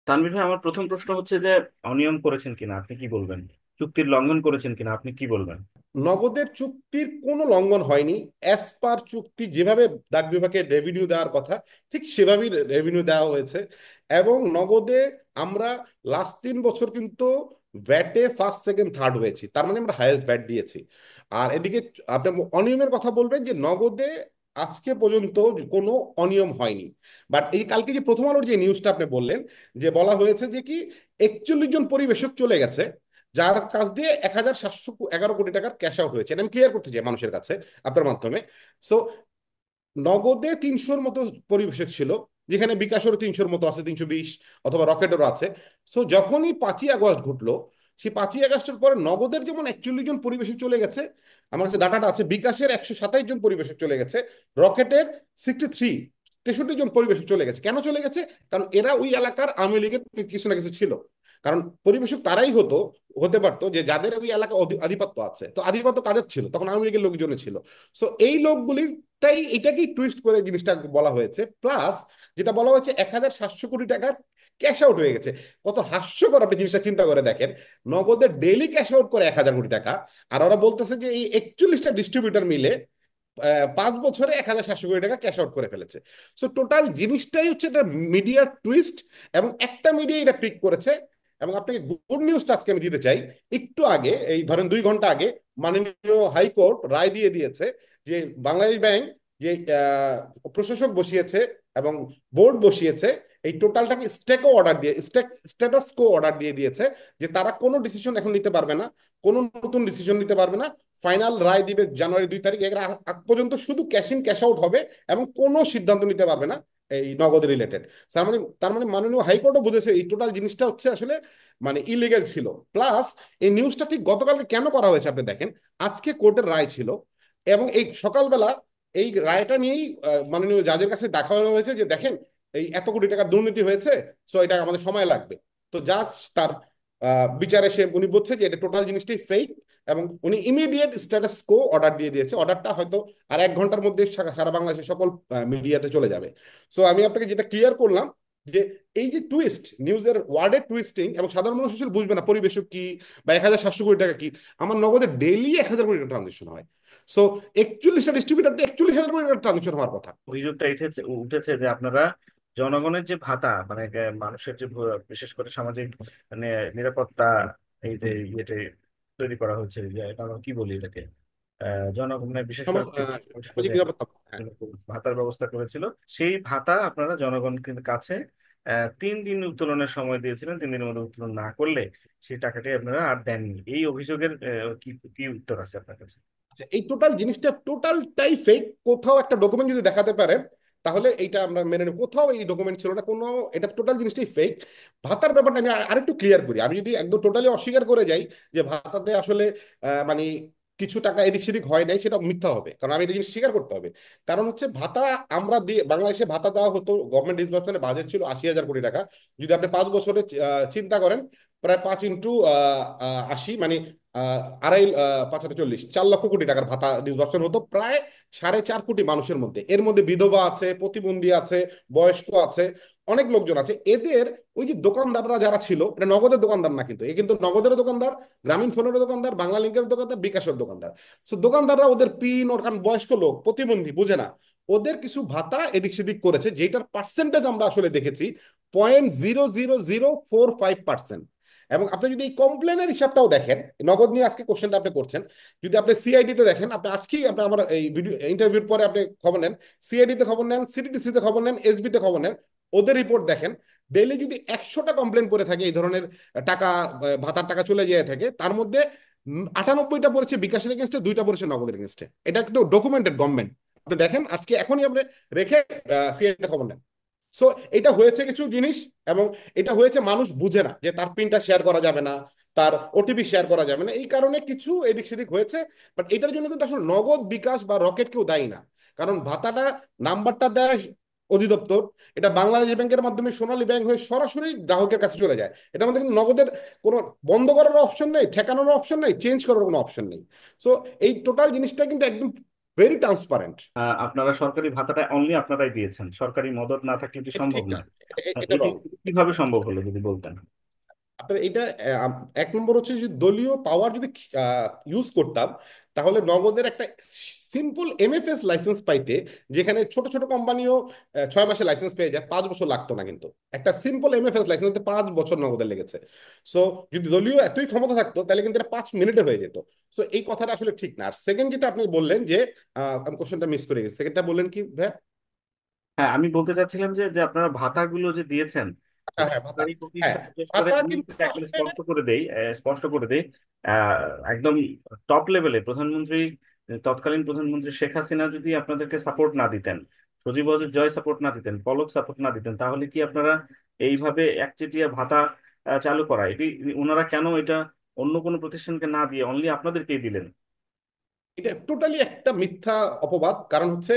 তানভীর ভাই, আমার প্রথম প্রশ্ন হচ্ছে যে অনিয়ম করেছেন কিনা আপনি কি বলবেন? চুক্তির লঙ্ঘন করেছেন কিনা আপনি কি বলবেন? নগদের চুক্তির কোনো লঙ্ঘন হয়নি। অ্যাজ পার চুক্তি যেভাবে ডাক বিভাগে রেভিনিউ দেওয়ার কথা ঠিক সেভাবেই রেভিনিউ দেওয়া হয়েছে। এবং নগদে আমরা লাস্ট 3 বছর কিন্তু ভ্যাটে ফার্স্ট সেকেন্ড থার্ড হয়েছি, তার মানে আমরা হায়েস্ট ভ্যাট দিয়েছি। আর এদিকে আপনি অনিয়মের কথা বলবেন যে নগদে আজকে পর্যন্ত কোনো অনিয়ম হয়নি। বাট এই কালকে যে প্রথম আলোর যে নিউজটা আপনি বললেন, যে বলা হয়েছে যে কি 41 জন পরিবেশক চলে গেছে, যার কাছ দিয়ে 1711 কোটি টাকার ক্যাশ আউট হয়েছে। এটা আমি ক্লিয়ার করতে চাই মানুষের কাছে আপনার মাধ্যমে। সো নগদে 300-র মতো পরিবেশক ছিল, যেখানে বিকাশেরও 300-র মতো আছে, 320, অথবা রকেটেরও আছে। সো যখনই 5ই আগস্ট ঘটলো, সেই 5ই আগস্টের পরে নগদের যেমন 41 জন পরিবেশক চলে গেছে, আমার কাছে ডাটাটা আছে, বিকাশের 127 জন পরিবেশক চলে গেছে, রকেটের 63 জন পরিবেশক চলে গেছে। কেন চলে গেছে? কারণ এরা ওই এলাকার আওয়ামী লীগের কিছু না কিছু ছিল। কারণ পরিবেশক তারাই হতে পারতো যে যাদের ওই এলাকা আধিপত্য আছে। তো আধিপত্য কাদের ছিল? তখন আওয়ামী লীগের লোকজনের ছিল। সো এই লোকগুলির এটাকেই টুইস্ট করে জিনিসটা বলা হয়েছে। প্লাস যেটা বলা হয়েছে 1700 কোটি টাকার ক্যাশ আউট হয়ে গেছে। কত হাস্যকর! আপনি জিনিসটা চিন্তা করে দেখেন, নগদের ডেইলি ক্যাশ আউট করে 1000 কোটি টাকা, আর ওরা বলতেছে যে এই 41টা ডিস্ট্রিবিউটর মিলে 5 বছরে 1700 কোটি টাকা ক্যাশ আউট করে ফেলেছে। সো টোটাল জিনিসটাই হচ্ছে একটা মিডিয়ার টুইস্ট, এবং একটা মিডিয়া এটা পিক করেছে। এবং আপনাকে গুড নিউজটা আজকে আমি দিতে চাই। একটু আগে, এই ধরেন 2 ঘন্টা আগে, মাননীয় হাইকোর্ট রায় দিয়ে দিয়েছে যে বাংলাদেশ ব্যাংক যে প্রশাসক বসিয়েছে এবং বোর্ড বসিয়েছে, এই টোটালটাকে স্ট্যাটাস কো অর্ডার দিয়ে দিয়েছে, যে তারা কোনো ডিসিশন এখন নিতে পারবে না, কোনো নতুন ডিসিশন নিতে পারবে না। ফাইনাল রায় দিবে জানুয়ারি 2 তারিখ, এর পর্যন্ত শুধু ক্যাশ ইন ক্যাশ আউট হবে, এবং কোনো সিদ্ধান্ত নিতে পারবে না এই নগদ রিলেটেড। তার মানে মাননীয় হাইকোর্টও বুঝেছে এই টোটাল জিনিসটা হচ্ছে আসলে মানে ইলিগেল ছিল। প্লাস এই নিউজটা ঠিক গতকালকে কেন করা হয়েছে আপনি দেখেন, আজকে কোর্টের রায় ছিল, এবং এই সকালবেলা এই রায়টা নিয়েই মাননীয় জাজের কাছে দেখানো হয়েছে যে দেখেন এই এত কোটি টাকার দুর্নীতি হয়েছে, সো এটা আমাদের সময় লাগবে। তো জাজ তার বিচারে উনি বলছে যে এটা টোটাল জিনিসটাই ফেক, এবং উনি ইমিডিয়েট স্ট্যাটাস কো অর্ডার দিয়ে দিয়েছে। অর্ডারটা হয়তো আর 1 ঘন্টার মধ্যে সারা বাংলাদেশের সকল মিডিয়াতে চলে যাবে। সো আমি আপনাকে যেটা ক্লিয়ার করলাম, যে এই যে টুইস্ট, নিউজের ওয়ার্ডের টুইস্টিং, এবং সাধারণ মানুষ আসলে বুঝবে না পরিবেশক কি বা 1700 কোটি টাকা কি। আমার নগদে ডেইলি 1000 কোটি টাকা ট্রানজেকশন হয়। সো 41টা ডিস্ট্রিবিউটার 41,000 কোটি টাকা ট্রানজেকশন হওয়ার কথা। অভিযোগটা উঠেছে উঠেছে যে আপনারা জনগণের যে ভাতা, মানে মানুষের যে বিশেষ করে সামাজিক মানে নিরাপত্তা, এই যে ইয়েতে তৈরি করা হয়েছে, যে এটা আমরা কি বলি এটাকে, জনগণের বিশেষ করে বিশেষ করে সামাজিক নিরাপত্তা, হ্যাঁ। ভাতার ব্যবস্থা করেছিল, সেই ভাতা আপনারা জনগণের কাছে 3 দিন উত্তোলনের সময় দিয়েছিলেন। 3 দিনের মধ্যে উত্তোলন না করলে সেই টাকাটি আপনারা আর দেননি। এই অভিযোগের কি কি উত্তর আছে আপনার কাছে? আচ্ছা, এই টোটাল জিনিসটা টোটালটাই ফেক। কোথাও একটা ডকুমেন্ট যদি দেখাতে পারেন, তাহলে এইটা আমরা মেনে নেব। কোথাও এই ডকুমেন্ট ছিল না কোনো, এটা টোটাল জিনিসটাই ফেক। ভাতার ব্যাপারটা আমি আরেকটু ক্লিয়ার করি। আমি যদি একদম টোটালি অস্বীকার করে যাই যে ভাতাতে আসলে মানে কিছু টাকা এদিক সেদিক হয় নাই, সেটা মিথ্যা হবে, কারণ আমি এই জিনিস স্বীকার করতে হবে। কারণ হচ্ছে ভাতা আমরা দিয়ে বাংলাদেশে ভাতা দেওয়া হতো, গভর্নমেন্ট ডিসবার্সমেন্টের বাজেট ছিল 80,000 কোটি টাকা। যদি আপনি 5 বছরে চিন্তা করেন, প্রায় 5 × 80, মানে আড়াই 5 × 40, 4 লক্ষ কোটি টাকার ভাতা ডিসবার্সন হতো প্রায় 4.5 কোটি মানুষের মধ্যে। এর মধ্যে বিধবা আছে, প্রতিবন্ধী আছে, বয়স্ক আছে, অনেক লোকজন আছে। এদের ওই যে দোকানদাররা যারা ছিল, এটা নগদের দোকানদার না কিন্তু, এ কিন্তু নগদের দোকানদার, গ্রামীণ ফোনের দোকানদার, বাংলা লিঙ্কের দোকানদার, বিকাশের দোকানদার। তো দোকানদাররা ওদের পিন, ওর কারণ বয়স্ক লোক, প্রতিবন্ধী, বুঝে না, ওদের কিছু ভাতা এদিক সেদিক করেছে, যেটার পার্সেন্টেজ আমরা আসলে দেখেছি 0.00045%। এবং আপনি যদি এই কমপ্লেনের হিসাবটাও দেখেন, নগদ নিয়ে আজকে কোশ্চেনটা আপনি করছেন, যদি আপনি সিআইডি তে দেখেন, আপনি আজকেই আপনি আমার এই ভিডিও ইন্টারভিউর পরে আপনি খবর নেন, সিআইডি তে খবর নেন, সিটিডিসি তে খবর নেন, এসবি তে খবর নেন, ওদের রিপোর্ট দেখেন। ডেইলি যদি 100টা কমপ্লেন করে থাকে এই ধরনের টাকা, ভাতার টাকা চলে যেয়ে থাকে, তার মধ্যে 98টা পড়েছে বিকাশের এগেনস্টে, 2টা পড়েছে নগদের এগেনস্টে। এটা কিন্তু ডকুমেন্টেড গভর্নমেন্ট। আপনি দেখেন আজকে এখনই আপনি রেখে সিআইডি তে খবর নেন। সো এটা হয়েছে কিছু জিনিস, এবং এটা হয়েছে মানুষ বুঝে না যে তার পিনটা শেয়ার করা যাবে না, তার ওটিপি শেয়ার করা যাবে না, এই কারণে কিছু এদিক সেদিক হয়েছে। বাট এটার জন্য কিন্তু আসলে নগদ, বিকাশ বা রকেট কেউ দায়ী না। কারণ ভাতাটা, নাম্বারটা দেয় অধিদপ্তর, এটা বাংলাদেশ ব্যাংকের মাধ্যমে সোনালী ব্যাংক হয়ে সরাসরি গ্রাহকের কাছে চলে যায়। এটার মধ্যে কিন্তু নগদের কোনো বন্ধ করার অপশন নেই, ঠেকানোর অপশন নেই, চেঞ্জ করার কোনো অপশন নেই। সো এই টোটাল জিনিসটা কিন্তু একদম ভেরি ট্রান্সপারেন্ট। আপনারা সরকারি ভাতাটা অনলি আপনারাই দিয়েছেন, সরকারি মদদ না থাকলে কি এটা সম্ভব ঠিক না? না, এটা এটি রং। কিভাবে সম্ভব হলো যদি বলতেন। আপনার এটা এক নম্বর হচ্ছে যে দলীয় পাওয়ার যদি ইউজ করতাম, তাহলে নগদের একটা সিম্পল এমএফএস লাইসেন্স পাইতে, যেখানে ছোট ছোট কোম্পানিও 6 মাসে লাইসেন্স পেয়ে যায়, 5 বছর লাগতো না, কিন্তু একটা সিম্পল এমএফএস লাইসেন্স 5 বছর নগদের লেগেছে। সো যদি দলীয় এতই ক্ষমতা থাকতো তাহলে কিন্তু এটা 5 মিনিটে হয়ে যেত। সো এই কথাটা আসলে ঠিক না। আর সেকেন্ড যেটা আপনি বললেন যে, আমি কোশ্চেনটা মিস করে গেছি, সেকেন্ডটা বললেন কি ভাই? হ্যাঁ, আমি বলতে চাচ্ছিলাম যে যে আপনারা ভাতাগুলো যে দিয়েছেন, আচ্ছা, এটা হ্যাঁ, ভাতা। সরকারি হ্যাঁ, প্রতিষ্ঠান, বিশেষ করে ভাতা আমি কিন্তু যদি একদম আসলে স্পষ্ট করে দেই, আহ, একদম টপ লেভেলে প্রধানমন্ত্রী, তৎকালীন প্রধানমন্ত্রী শেখ হাসিনা যদি আপনাদেরকে সাপোর্ট না দিতেন, সজীব ওয়াজেদ জয় সাপোর্ট না দিতেন, পলক সাপোর্ট না দিতেন, তাহলে কি আপনারা এইভাবে একচেটিয়া ভাতা চালু করা, এটি ওনারা কেন এটা অন্য কোনো প্রতিষ্ঠানকে না দিয়ে অনলি আপনাদেরকেই দিলেন? এটা টোটালি একটা মিথ্যা অপবাদ। কারণ হচ্ছে,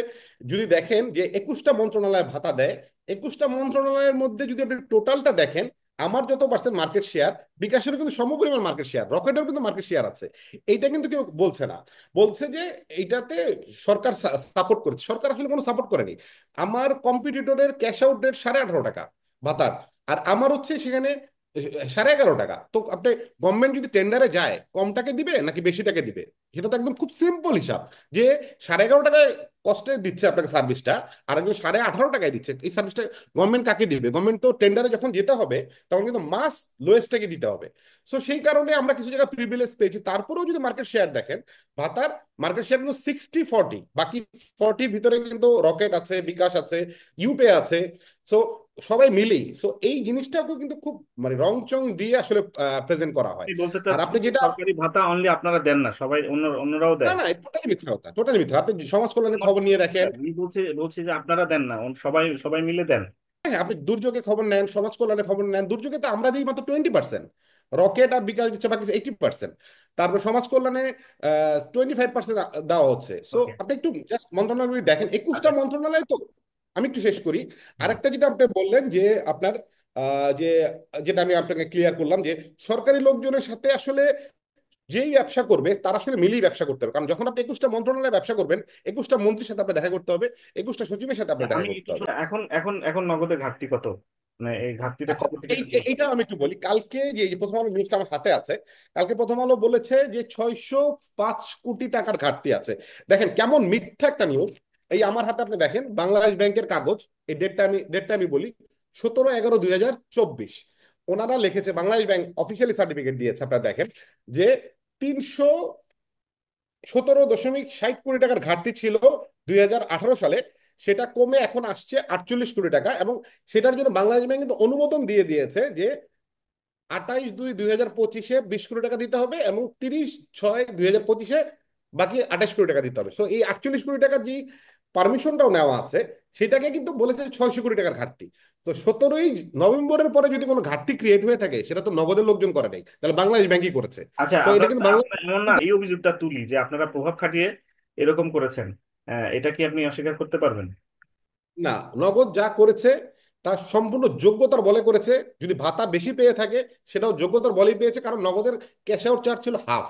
যদি দেখেন যে 21টা মন্ত্রণালয় ভাতা দেয়, 21টা মন্ত্রণালয়ের মধ্যে যদি আপনি টোটালটা দেখেন, আমার যত পার্সেন্ট মার্কেট শেয়ার, বিকাশেরও কিন্তু সমপরিমাণ মার্কেট শেয়ার, রকেটেরও কিন্তু মার্কেট শেয়ার আছে। এইটা কিন্তু কেউ বলছে না। বলছে যে এইটাতে সরকার সাপোর্ট করেছে। সরকার আসলে কোনো সাপোর্ট করেনি। আমার কম্পিটিটরের ক্যাশ আউট রেট 18.5 টাকা ভাতার, আর আমার হচ্ছে সেখানে 11.5 টাকা। তো আপনি, গভর্নমেন্ট যদি টেন্ডারে যায়, কমটাকে দিবে নাকি বেশিটাকে দিবে? সেটা তো একদম খুব সিম্পল হিসাব। যে 11.5 টাকায় কস্টে দিচ্ছে আপনাকে সার্ভিসটা, আর একজন 18.5 টাকায় দিচ্ছে, এই সার্ভিসটা গভর্নমেন্ট কাকে দিবে? গভর্নমেন্ট তো টেন্ডারে যখন যেতে হবে, তখন কিন্তু মাস লোয়েস্টটাকে দিতে হবে। সো সেই কারণে আমরা কিছু জায়গায় প্রিভিলেজ পেয়েছি। তারপরেও যদি মার্কেট শেয়ার দেখেন, ভাতার মার্কেট শেয়ার কিন্তু 60-40, বাকি 40-র ভিতরে কিন্তু রকেট আছে, বিকাশ আছে, ইউপে আছে। সো সবাই মিলেই, সো এই জিনিসটাকেও কিন্তু খুব মানে রং চং দিয়ে আসলে প্রেজেন্ট করা হয়। আপনি বলতে আর চাচ্ছেন আপনি যে যেটা, সরকারি ভাতা অনলি আপনারা দেন না, সবাই অন্যরাও না দেয়? না, টোটালি মিথ্যা কথা, টোটালি মিথ্যা। আপনি সমাজ কল্যাণের আমার খবর নিয়ে দেখেন। আমি বলছি বলছি যে আপনারা দেন না, সবাই সবাই মিলে দেন। হ্যাঁ, আপনি দুর্যোগে খবর নেন, সমাজ কল্যাণের খবর নেন। দুর্যোগে তো আমরা দিই মাত্র 20%, রকেট আর বিকাশ দিচ্ছে বাকি 80%। তারপর সমাজ কল্যাণে 25% দেওয়া হচ্ছে। So okay. আপনি একটু জাস্ট মন্ত্রণালয় দেখেন, 21টা আচ্ছা। মন্ত্রণালয় তো। আমি একটু শেষ করি। হুম। আরেকটা যেটা আপনি বললেন যে আপনার, যে যেটা আমি আপনাকে ক্লিয়ার করলাম, যে সরকারি লোকজনের সাথে আসলে যেই ব্যবসা করবে তার আসলে মিলিয়ে ব্যবসা করতে হবে। কারণ যখন আপনি 21টা মন্ত্রণালয়ে ব্যবসা করবেন, 21টা মন্ত্রীর সাথে আপনার দেখা করতে হবে, 21টা সচিবের সাথে আপনার দেখা আমি করতে একটু হবে। এখন এখন এখন নগদের ঘাটতি কত, মানে এই ঘাটতিটা আচ্ছা, কবে থেকে শুরু হচ্ছে? এইটা আমি একটু বলি। কালকে যে এই যে প্রথম আলো নিউজটা আমার হাতে আছে, কালকে প্রথম আলো বলেছে যে 605 কোটি টাকার ঘাটতি আছে। দেখেন কেমন মিথ্যা একটা নিউজ। এই আমার হাতে আপনি দেখেন বাংলাদেশ ব্যাংকের কাগজ, এই ডেটটা আমি বলি, 17/11/2024। ওনারা লিখেছে, বাংলাদেশ ব্যাংক অফিসিয়ালি সার্টিফিকেট দিয়েছে, আপনারা দেখেন যে 317.60 কোটি টাকার ঘাটতি ছিল 2018 সালে। সেটা কমে এখন আসছে 48 কোটি টাকা, এবং সেটার জন্য বাংলাদেশ ব্যাংক কিন্তু অনুমোদন দিয়ে দিয়েছে যে 28/2/2025-এ 20 কোটি টাকা দিতে হবে, এবং 30/6/2025-এ বাকি 28 কোটি টাকা দিতে হবে। সো এই 48 কোটি টাকার যে পারমিশনটাও নেওয়া আছে, সেটাকে কিন্তু বলেছে 600 কোটি টাকার ঘাটতি। তো 17ই নভেম্বরের পরে যদি কোনো ঘাটতি ক্রিয়েট হয়ে থাকে, সেটা তো নগদের লোকজন করে নাই, তাহলে বাংলাদেশ ব্যাংকই করেছে। আচ্ছা, সো এটা আপনার কিন্তু বাংলাদেশ, আপনার এমন না, এই অভিযোগটা তুলি যে আপনারা প্রভাব খাটিয়ে এরকম করেছেন, এটা কি আপনি অস্বীকার করতে পারবেন? না, নগদ যা করেছে তা সম্পূর্ণ যোগ্যতার বলে করেছে। যদি ভাতা বেশি পেয়ে থাকে, সেটাও যোগ্যতার বলেই পেয়েছে, কারণ নগদের ক্যাশ আউট চার্জ ছিল হাফ।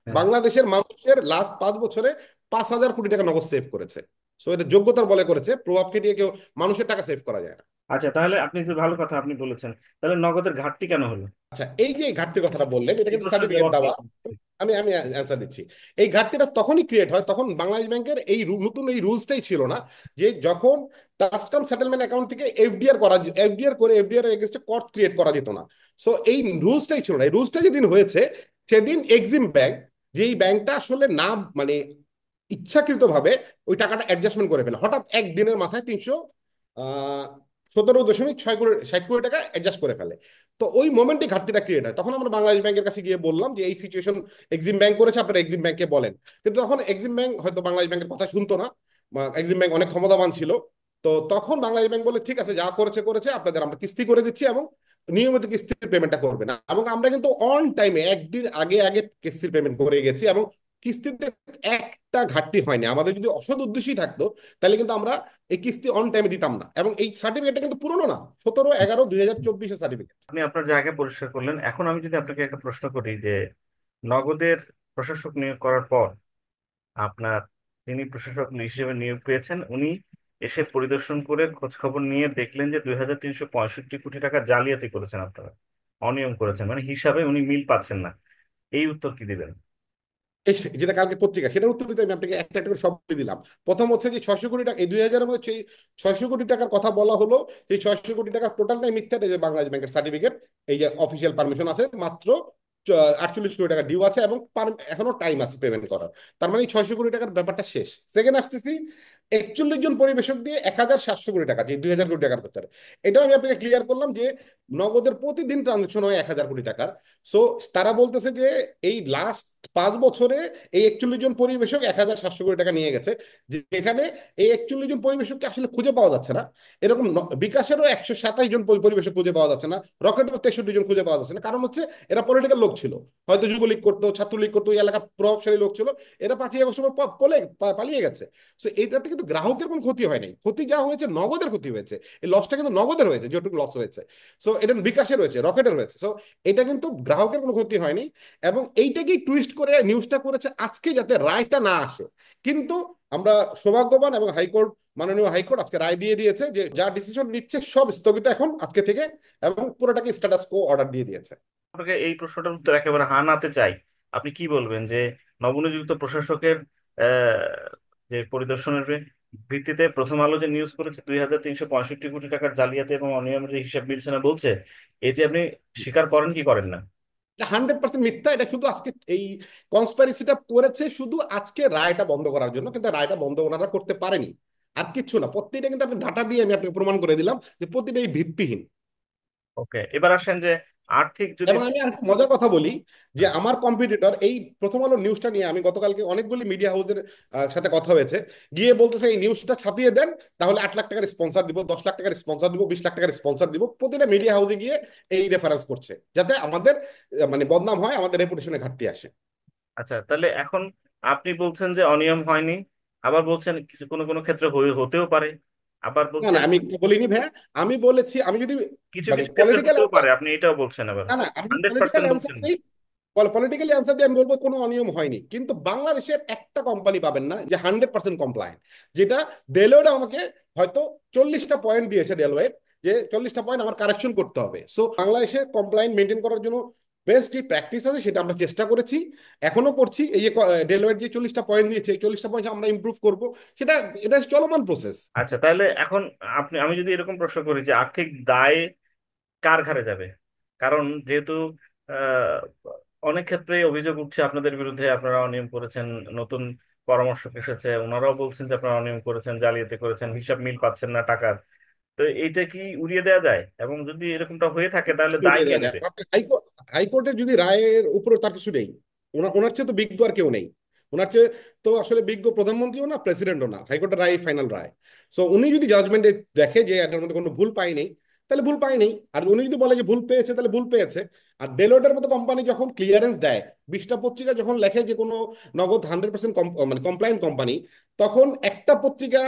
হ্যাঁ। বাংলাদেশের মানুষের লাস্ট 5 বছরে 5,000 কোটি টাকা নগদ সেভ করেছে। সো এটা যোগ্যতার বলে করেছে, প্রভাব খাটিয়ে কেউ মানুষের টাকা সেভ করা যায় না। আচ্ছা, তাহলে আপনি যে ভালো কথা আপনি বলেছেন, তাহলে নগদের ঘাটতি কেন হলো? আচ্ছা, এই যে এই ঘাটতির কথাটা বললেন, এটা এই কিন্তু প্রশ্নের সার্টিফিকেট জবাব দেওয়া। দিন। আমি অ্যান্সার দিচ্ছি। এই ঘাটতিটা তখনই ক্রিয়েট হয়, তখন বাংলাদেশ ব্যাংকের এই নতুন এই রুলসটাই ছিল না, যে যখন ট্রাস্ট কাম সেটেলমেন্ট অ্যাকাউন্ট থেকে এফডিআর করে এফডিআর এর এগেইনস্টে কর ক্রিয়েট করা যেত না। সো এই রুলসটাই ছিল না। এই রুলসটা যেদিন হয়েছে, সেদিন এক্সিম ব্যাংক, যেই ব্যাংকটা আসলে না মানে ইচ্ছাকৃতভাবে ওই টাকাটা অ্যাডজাস্টমেন্ট করে ফেলে, হঠাৎ একদিনের মাথায় 17.6 কোটি 60 কোটি টাকা অ্যাডজাস্ট করে ফেলে। তো ওই মোমেন্টে ঘাটতিটা ক্রিয়েট হয়। তখন আমরা বাংলাদেশ ব্যাংকের কাছে গিয়ে বললাম যে এই সিচুয়েশন এক্সিম ব্যাংক করেছে, আপনারা এক্সিম ব্যাংককে বলেন। কিন্তু তখন এক্সিম ব্যাংক হয়তো বাংলাদেশ ব্যাংকের কথা শুনতো না, এক্সিম ব্যাংক অনেক ক্ষমতাবান ছিল। তো তখন বাংলাদেশ ব্যাংক বলে, ঠিক আছে, যা করেছে করেছে, আপনাদের আমরা কিস্তি করে দিচ্ছি, এবং নিয়মিত কিস্তির পেমেন্টটা করবে না। এবং আমরা কিন্তু অন টাইমে একদিন আগে আগে কিস্তির পেমেন্ট করে গেছি, এবং কিস্তিতে একটা ঘাটতি হয়নি। আমাদের যদি অসৎ উদ্দেশ্যই থাকতো, তাহলে কিন্তু আমরা এই কিস্তি অন টাইমে দিতাম না। এবং এই সার্টিফিকেটটা কিন্তু পুরনো না, 17/11/2024-এর সার্টিফিকেট। আপনি আপনার জায়গা পরিষ্কার করলেন, এখন আমি যদি আপনাকে একটা প্রশ্ন করি যে নগদের প্রশাসক নিয়োগ করার পর আপনার যিনি প্রশাসক হিসেবে নিয়োগ পেয়েছেন, উনি এসে পরিদর্শন করে খোঁজ খবর নিয়ে দেখলেন যে 2,365 কোটি টাকা জালিয়াতি করেছেন আপনারা, অনিয়ম করেছেন, মানে হিসাবে উনি মিল পাচ্ছেন না। এই উত্তর কি দিবেন? যেটা কালকে পত্রিকা, সেটার উত্তর দিতে আমি আপনাকে একটা একটা করে সব বলে দিলাম। প্রথম হচ্ছে যে 600 কোটি টাকা, এই 2000-এর মধ্যে সেই 600 কোটি টাকার কথা বলা হলো। এই 600 কোটি টাকা টোটালটাই মিথ্যা। এই যে বাংলাদেশ ব্যাংকের সার্টিফিকেট, এই যে অফিসিয়াল পারমিশন আছে মাত্র 48 কোটি টাকা ডিউ আছে, এবং এখনো টাইম আছে পেমেন্ট করার। তার মানে এই 600 কোটি টাকার ব্যাপারটা শেষ। সেকেন্ড আসতেছি, 41 জন পরিবেশক দিয়ে 1,700 কোটি টাকা, যে 2,000 কোটি টাকার ভেতরে। এটাও আমি আপনাকে ক্লিয়ার করলাম যে নগদের প্রতিদিন ট্রানজেকশন হয় 1,000 কোটি টাকার। সো তারা বলতেছে যে এই লাস্ট 5 বছরে এই 41 জন পরিবেশক 1,700 কোটি টাকা নিয়ে গেছে। যেখানে এই 41 জন পরিবেশককে আসলে খুঁজে পাওয়া যাচ্ছে না। এরকম বিকাশেরও 127 জন পরিবেশক খুঁজে পাওয়া যাচ্ছে না, রকেটেরও 63 জন খুঁজে পাওয়া যাচ্ছে না। কারণ হচ্ছে এরা পলিটিক্যাল লোক ছিল, হয়তো যুবলীগ করতো, ছাত্রলীগ করতো, এই এলাকার প্রভাবশালী লোক ছিল। এরা 5ই আগস্ট পালিয়ে গেছে। তো এইটাতে কিন্তু গ্রাহকের কোনো ক্ষতি হয় নাই, ক্ষতি যা হয়েছে নগদের ক্ষতি হয়েছে। এই লসটা কিন্তু নগদের হয়েছে, যেটুকু লস হয়েছে। সো এটা বিকাশের হয়েছে, রকেটের হয়েছে। সো এটা কিন্তু গ্রাহকের কোনো ক্ষতি হয়নি। এবং এইটাকেই টুইস্ট করে নিউজটা করেছে আজকে, যাতে রায়টা না আসে। কিন্তু আমরা সৌভাগ্যবান, এবং হাইকোর্ট, মাননীয় হাইকোর্ট আজকে রায় দিয়ে দিয়েছে যে যা ডিসিশন নিচ্ছে সব স্থগিত এখন আজকে থেকে, এবং পুরোটাকে স্ট্যাটাস কো অর্ডার দিয়ে দিয়েছে। আপনাকে এই প্রশ্নটার উত্তর একেবারে হা নাতে চাই। আপনি কি বলবেন যে নবনিযুক্ত প্রশাসকের যে পরিদর্শনের ভিত্তিতে প্রথম আলো যে নিউজ করেছে 2,365 কোটি টাকার জালিয়াতি এবং অনিয়মের যে হিসাব মিলছে না বলছে, এটি আপনি স্বীকার করেন কি করেন না? 100% মিথ্যা। এটা শুধু আজকে এই কনস্পাইরেসিটা করেছে শুধু আজকে রায়টা বন্ধ করার জন্য, কিন্তু রায়টা বন্ধ ওনারা করতে পারেনি। আর কিচ্ছু না, প্রত্যেকটা কিন্তু আপনি ডাটা দিয়ে আমি আপনাকে প্রমাণ করে দিলাম যে প্রতিটাই ভিত্তিহীন। ওকে, এবার আসেন যে আর্থিক যদি। এবং আমি আর একটা মজার কথা বলি, যে হুম। আমার কম্পিটিটর এই প্রথম আলো নিউজটা নিয়ে আমি গতকালকে অনেকগুলি মিডিয়া হাউসের সাথে কথা হয়েছে, গিয়ে বলতেছে এই নিউজটা ছাপিয়ে দেন, তাহলে 8 লাখ টাকার স্পন্সর দিব, 10 লাখ টাকার স্পন্সর দিব, 20 লাখ টাকার স্পন্সর দিব। প্রতিটা মিডিয়া হাউসে গিয়ে এই রেফারেন্স করছে, যাতে আমাদের মানে বদনাম হয়, আমাদের রেপুটেশনে ঘাটতি আসে। আচ্ছা, তাহলে এখন আপনি বলছেন যে অনিয়ম হয়নি, আবার বলছেন কিছু কোনো কোনো ক্ষেত্রে হতেও পারে, আবার না না, বলছেন আমি এটা বলিনি ভাইয়া। আমি বলেছি, আমি যদি কিছু মানে কিছু ক্ষেত্রে পলিটিক্যাল, হতেও পারে, আপনি এটাও বলছেন আবার। না না, আমি 100% পলিটিক্যাল অ্যান্সার বলছেন না। দিই। পলিটিক্যালি অ্যান্সার দিয়ে আমি বলবো কোনো অনিয়ম হয়নি, কিন্তু বাংলাদেশের একটা কোম্পানি পাবেন না যে 100% কমপ্লায়েন্ট। যেটা ডেলোয়েট আমাকে হয়তো 40টা পয়েন্ট দিয়েছে ডেলোয়েট, যে 40টা পয়েন্ট আমার কারেকশন করতে হবে। সো বাংলাদেশে কমপ্লায়েন্ট মেনটেন করার জন্য বেস্ট যে প্র্যাকটিস আছে সেটা আমরা চেষ্টা করেছি, এখনো করছি। এই যে ডেলোয়েট যে 40টা পয়েন্ট দিয়েছে, এই 40টা পয়েন্ট আমরা ইমপ্রুভ করব। সেটা এটা চলমান প্রসেস। আচ্ছা, তাহলে এখন আমি যদি এরকম প্রশ্ন করি যে আর্থিক দায় কার ঘাড়ে যাবে? কারণ যেহেতু আহ, অনেক ক্ষেত্রেই অভিযোগ উঠছে আপনাদের বিরুদ্ধে, আপনারা অনিয়ম করেছেন, নতুন পরামর্শক এসেছে, ওনারাও বলছেন যে আপনারা অনিয়ম করেছেন, জালিয়াতি করেছেন, হিসাব মিল পাচ্ছেন না টাকার। তো এইটা কি উড়িয়ে দেওয়া যায়? এবং যদি এরকমটা হয়ে থাকে তাহলে দায় কে নেবে? হাইকোর্টের যদি রায়ের উপরে তার কিছু নেই। ওনার ওনার চেয়ে তো বিজ্ঞ আর কেউ নেই। ওনার চেয়ে তো আসলে বিজ্ঞ প্রধানমন্ত্রীও না, প্রেসিডেন্টও না। হাইকোর্টের রায় ফাইনাল রায়। সো উনি যদি জাজমেন্টে দেখে যে এটার মধ্যে কোনো ভুল পায়নি, তাহলে ভুল পায়নি। আর উনি যদি বলে যে ভুল পেয়েছে, তাহলে ভুল পেয়েছে। আর ডেলোটের মতো কোম্পানি যখন ক্লিয়ারেন্স দেয়, 20টা পত্রিকা যখন লেখে যে কোনো নগদ 100% মানে কমপ্লায়েন্ট কোম্পানি, তখন একটা পত্রিকা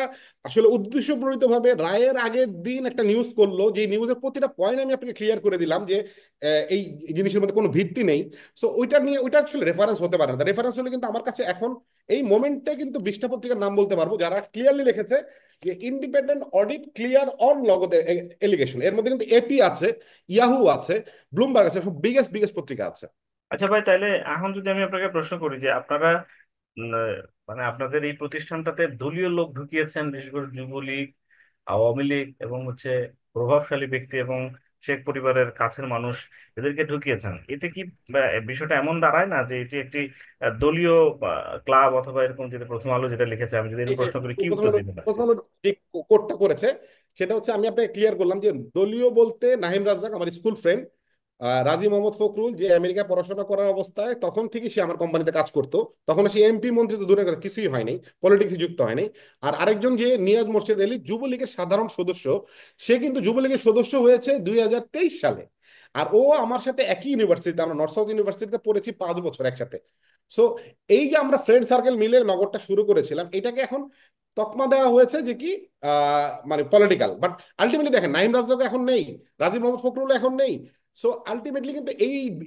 আসলে উদ্দেশ্যপ্রণীতভাবে রায়ের আগের দিন একটা নিউজ করলো, যে নিউজের প্রতিটা পয়েন্ট আমি আপনাকে ক্লিয়ার করে দিলাম যে এই জিনিসের মধ্যে কোনো ভিত্তি নেই। সো ওইটা নিয়ে ওইটা আসলে রেফারেন্স হতে পারে না। রেফারেন্স হলে কিন্তু আমার কাছে এখন এই মোমেন্টে কিন্তু 20টা পত্রিকার নাম বলতে পারবো যারা ক্লিয়ারলি লিখেছে যে ইন্ডিপেন্ডেন্ট অডিট ক্লিয়ার অন লগদ এলিগেশন। এর মধ্যে কিন্তু এপি আছে, ইয়াহু আছে, ব্লুমবার্গ আছে, সব বিগেস্ট বিগেস্ট পত্রিকা আছে। আচ্ছা ভাই, তাহলে এখন যদি আমি আপনাকে প্রশ্ন করি যে আপনারা উম, মানে আপনাদের এই প্রতিষ্ঠানটাতে দলীয় লোক ঢুকিয়েছেন, বিশেষ করে যুবলীগ, আওয়ামী লীগ এবং হচ্ছে প্রভাবশালী ব্যক্তি এবং শেখ পরিবারের কাছের মানুষ, এদেরকে ঢুকিয়েছেন, এতে কি বিষয়টা এমন দাঁড়ায় না যে এটি একটি দলীয় ক্লাব, অথবা এরকম যেটা প্রথম আলো যেটা লিখেছে, আমি যদি এরকম প্রশ্ন করি কি উত্তর দিবেন? প্রথম আলো যে কোর্টটা করেছে, সেটা হচ্ছে আমি আপনাকে ক্লিয়ার করলাম যে দলীয় বলতে নাহিম রাজ্জাক আমার স্কুল ফ্রেন্ড, রাজী মোহাম্মদ ফখরুল যে আমেরিকায় পড়াশোনা করার অবস্থায় তখন থেকে সে আমার কোম্পানিতে কাজ করতো। তখন সে এমপি মন্ত্রী তো দূরের কথা, কিছুই হয়নি, পলিটিক্সে যুক্ত হয়নি। আর আরেকজন যে নিয়াজ মোর্শেদ আলী, যুবলীগের সাধারণ সদস্য। সে কিন্তু যুবলীগের সদস্য হয়েছে 2023 সালে। আর ও আমার সাথে একই ইউনিভার্সিটিতে, আমরা নর্থ সাউথ ইউনিভার্সিটিতে পড়েছি 5 বছর একসাথে। সো এই যে আমরা ফ্রেন্ড সার্কেল মিলে নগরটা শুরু করেছিলাম, এটাকে এখন তকমা দেওয়া হয়েছে যে কি মানে পলিটিক্যাল। বাট আলটিমেটলি দেখেন, নাহিম রাজ্জাক এখন নেই, রাজীব মোহাম্মদ ফখরুল এখন নেই। সো আলটিমেটলি কিন্তু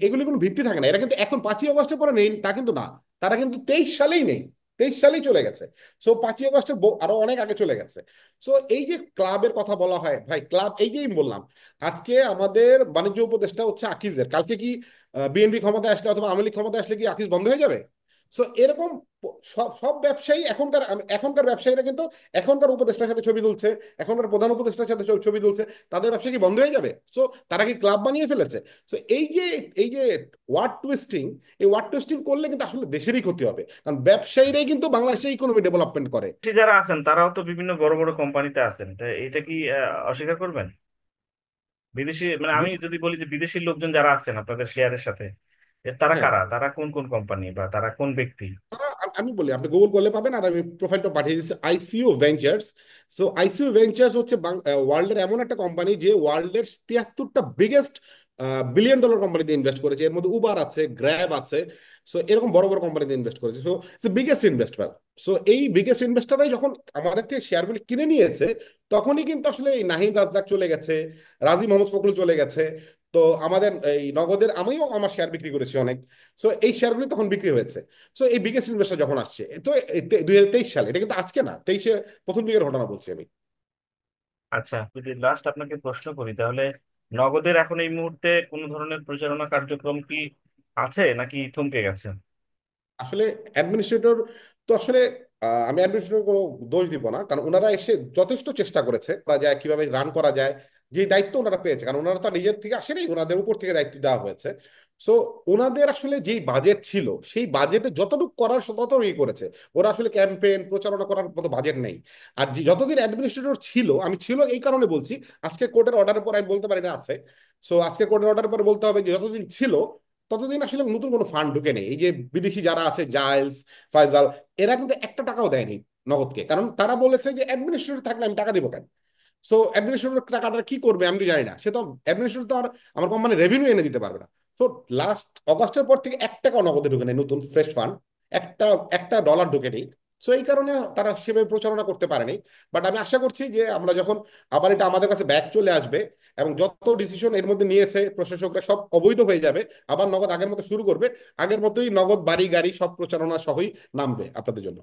এগুলি কোনো ভিত্তি থাকে না। এরা কিন্তু এখন 5ই আগস্টের পরে নেই তা কিন্তু না, তারা কিন্তু 23 সালেই নেই। 23 সালেই চলে গেছে। সো 5ই আগস্টের আরো অনেক আগে চলে গেছে। সো এই যে ক্লাবের কথা বলা হয় ভাই, ক্লাব এই যে আমি বললাম, আজকে আমাদের বাণিজ্য উপদেষ্টা হচ্ছে আকিজের, কালকে কি বিএনপি ক্ষমতায় আসলে অথবা আওয়ামী লীগ ক্ষমতায় আসলে কি আকিজ বন্ধ হয়ে যাবে? সো এরকম সব সব ব্যবসায়ী এখনকার এখনকার ব্যবসায়ীরা কিন্তু এখনকার উপদেষ্টার সাথে ছবি তুলছে, এখনকার প্রধান উপদেষ্টার সাথে ছবি তুলছে। তাদের ব্যবসা কি বন্ধ হয়ে যাবে? সো তারা কি ক্লাব বানিয়ে ফেলেছে? সো এই যে ওয়ার্ড টুইস্টিং, এই ওয়ার্ড টুইস্টিং করলে কিন্তু আসলে দেশেরই ক্ষতি হবে, কারণ ব্যবসায়ীরাই কিন্তু বাংলাদেশের ইকোনমি ডেভেলপমেন্ট করে। বিদেশি যারা আছেন তারাও তো বিভিন্ন বড় বড় কোম্পানিতে আছেন, তা এটা কি অস্বীকার করবেন? বিদেশি মানে আমি যদি বলি যে বিদেশি লোকজন যারা আছেন আপনাদের শেয়ারের সাথে, তারা হ্যাঁ, কারা, তারা কোন কোন কোম্পানি বা তারা কোন ব্যক্তি? আমি বলি, আপনি গুগল করলে পাবেন, আর আমি প্রোফাইলটা পাঠিয়ে দিচ্ছি, ICU ventures. So ICU ventures হচ্ছে ওয়ার্ল্ডের এমন একটা কোম্পানি যে ওয়ার্ল্ডের 73টা বিগেস্ট বিলিয়ন ডলার কোম্পানিতে ইনভেস্ট করেছে। এর মধ্যে উবার আছে, গ্র্যাব আছে। সো এরকম বড় বড় কোম্পানিতে ইনভেস্ট করেছে। So it's biggest investor. So এই বিগেস্ট ইনভেস্টররাই যখন আমাদের থেকে শেয়ারগুলি কিনে নিয়েছে, তখনই কিন্তু আসলে এই নাহিদ রাজ্জাক চলে গেছে, রাজী মোহাম্মদ ফখরুল চলে গেছে। তো আমাদের এই নগদের, আমিও আমার শেয়ার বিক্রি করেছি অনেক। সো এই শেয়ারগুলি তখন বিক্রি হয়েছে। সো এই বিগেস্ট ইনভেস্টর যখন আসছে, তো 2023 সালে, এটা কিন্তু আজকে না, 23-এ প্রথম দিকের ঘটনা বলছি আমি। আচ্ছা, যদি লাস্ট আপনাকে প্রশ্ন করি তাহলে নগদের এখন এই মুহূর্তে কোনো ধরনের প্রচারণা কার্যক্রম কি আছে নাকি থমকে গেছে? আসলে অ্যাডমিনিস্ট্রেটর, তো আসলে আমি অ্যাডমিনিস্ট্রেটর কোনো দোষ দিব না, কারণ ওনারা এসে যথেষ্ট চেষ্টা করেছে করা যায় কিভাবে রান করা যায়, যে দায়িত্ব ওনারা পেয়েছে, কারণ ওনারা তো আর নিজের থেকে আসেনি, ওনাদের উপর থেকে দায়িত্ব দেওয়া হয়েছে। সো ওনাদের আসলে যেই বাজেট ছিল, সেই বাজেটে যতটুকু করার ততটুকুই করেছে। ওরা আসলে ক্যাম্পেইন প্রচারণা করার মতো বাজেট নেই। আর যতদিন অ্যাডমিনিস্ট্রেটর ছিল, আমি ছিল এই কারণে বলছি, আজকে কোর্টের অর্ডারের পর আমি বলতে পারি না আছে। সো আজকে কোর্টের অর্ডারের পর বলতে হবে যে যতদিন ছিল, ততদিন আসলে নতুন কোনো ফান্ড ঢুকে নেই। এই যে বিদেশি যারা আছে, জাইলস, ফাইজাল, এরা কিন্তু একটা টাকাও দেয়নি নগদকে, কারণ তারা বলেছে যে অ্যাডমিনিস্ট্রেটর থাকলে আমি টাকা দিব কেন? সো অ্যাডমিনিস্ট্রেটর টাকাটা কি করবে আমি তো জানি না। সে তো অ্যাডমিনিস্ট্রেটর তো আর আমার কোম্পানি রেভিনিউ এনে দিতে পারবে না। সো লাস্ট অগস্টের পর থেকে 1 টাকাও নগদে ঢুকে নেই, নতুন ফ্রেশ ফান্ড একটা একটা ডলার ঢুকে নেই। সো এই কারণে তারা সেভাবে প্রচারণা করতে পারেনি। বাট আমি আশা করছি যে আমরা যখন আবার এটা আমাদের কাছে ব্যাক চলে আসবে, এবং যত ডিসিশন এর মধ্যে নিয়েছে প্রশাসকরা সব অবৈধ হয়ে যাবে, আবার নগদ আগের মতো শুরু করবে, আগের মতোই নগদ বাড়ি গাড়ি সব প্রচারণা সহই নামবে আপনাদের জন্য।